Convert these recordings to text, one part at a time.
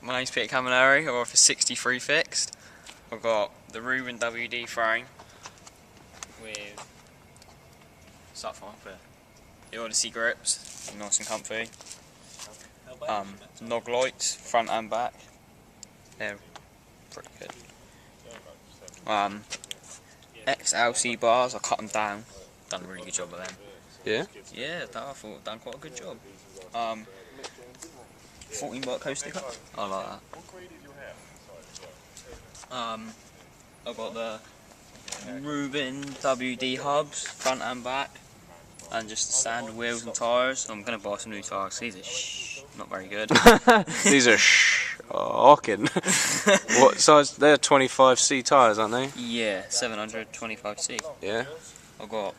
my name's Peter Camilleri. I work for 63 Fixed. I've got the Rubin WD frame with stuff on up here. The Odyssey grips, nice and comfy. Nog lights, front and back. They're pretty good. XLC bars, I cut them down. Done a really good job of them. Yeah? Yeah, I thought I've done quite a good job. 14-watt coaster sticker. I like that. I've got the Rubin WD hubs, front and back, and just the standard wheels and tyres. I'm going to buy some new tyres. These are not very good. These are hawking. What size? They're 25C tyres, aren't they? Yeah, 725C. Yeah. I've got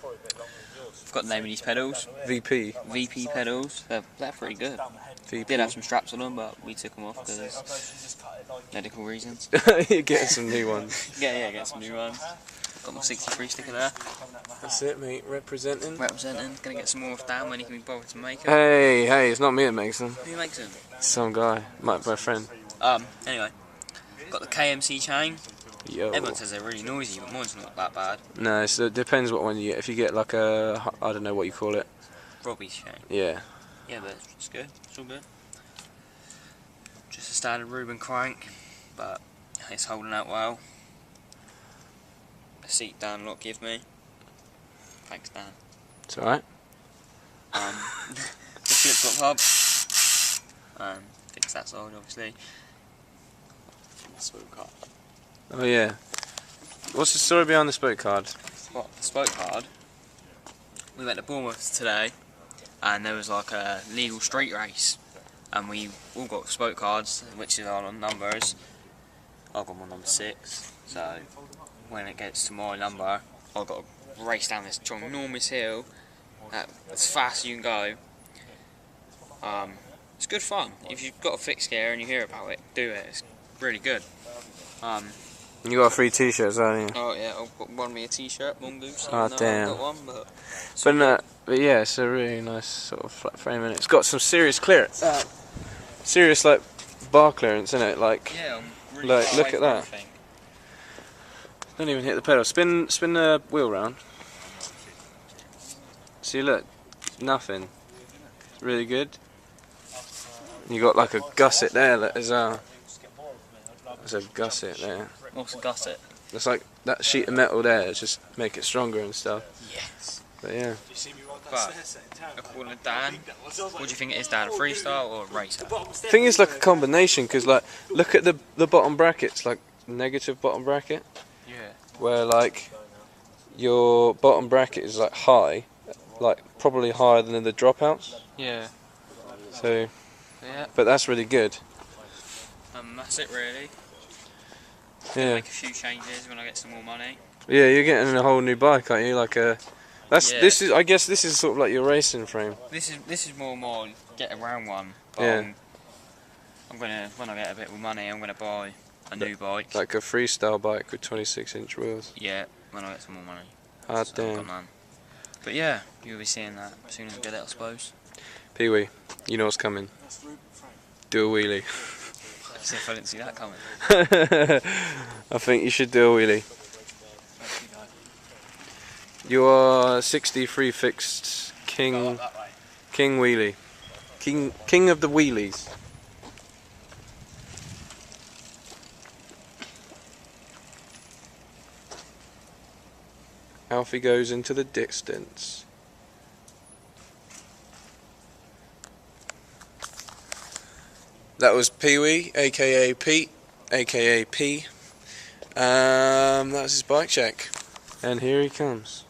the name of these pedals. VP. VP pedals. They're pretty good. VP. Did have some straps on them, but we took them off because medical reasons. You're getting some new ones. Yeah, get some new ones. Got my 63 sticker there. That's it, mate. Representing. Gonna get some more off Dan when he can be bothered to make them. Hey, it's not me that makes them. Who makes them? Some guy, my friend. Anyway, got the KMC chain. Yo. Everyone says they're really noisy, but mine's not that bad. No, so it depends what one you get. If you get like a, I don't know what you call it. Robbie's chain. Yeah. Yeah, but it's good. It's all good. Just a standard Rubin crank, but it's holding out well. The seat Dan lot give me. Thanks, Dan. It's alright. The flip-flop hub. Fix that side, obviously. Spoke card. Oh yeah. What's the story behind the spoke card? What? The spoke card? We went to Bournemouth today, and there was like a legal street race, and we all got spoke cards, which is our numbers. I've got my number 6, so when it gets to my number, I've got to race down this enormous hill as fast as you can go. It's good fun. If you've got a fixed gear and you hear about it, do it. It's really good. You got a free t-shirt, haven't you? Oh yeah, I've got one me a t-shirt, Mongoose. Oh damn. I've got one, but But yeah, it's a really nice sort of flat frame, and it's got some serious clearance. Serious like bar clearance, isn't it? Like, yeah, I'm really like far look away at from that. everything. Don't even hit the pedal. Spin the wheel round. See, look, nothing. It's really good. You got like a gusset there. There's a gusset there. What's a gusset? It's like that sheet of metal there. It's just make it stronger and stuff. Yes. But yeah. But according to Dan, what do you think it is, Dan? A freestyle or a racer? I think it's like a combination, because like look at the bottom brackets, like negative bottom bracket. Yeah. Where like your bottom bracket is like high, like probably higher than the dropouts. Yeah. So, Yeah. but that's really good. That's it really. Yeah. Make a few changes when I get some more money. Yeah, you're getting a whole new bike, aren't you? Like a, Yeah. this is, I guess this is sort of like your racing frame. This is more my get around one. But Yeah. I'm gonna, when I get a bit more money, I'm gonna buy a new bike. Like a freestyle bike with 26-inch wheels. Yeah, when I get some more money. Ah So I've got damn. none. But yeah, you'll be seeing that as soon as I get it, I suppose. Pee-wee, you know what's coming. Do a wheelie. As if I didn't see that coming. I think you should do a wheelie. You are 63 Fixed King Wheelie. King of the wheelies. Alfie goes into the distance. That was Pee-wee, aka Pete, aka P. That was his bike check. And here he comes.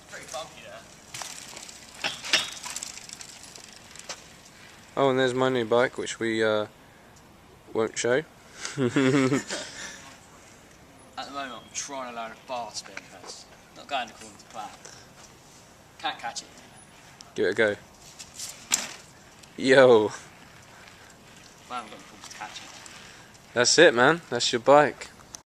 Pretty funky there. Oh, and there's my new bike, which we won't show. At the moment, I'm trying to learn a bar spin first. Not going according to plan. Can't catch it. Give it a go. Yo, I haven't got the balls to catch it. that's it, man. That's your bike.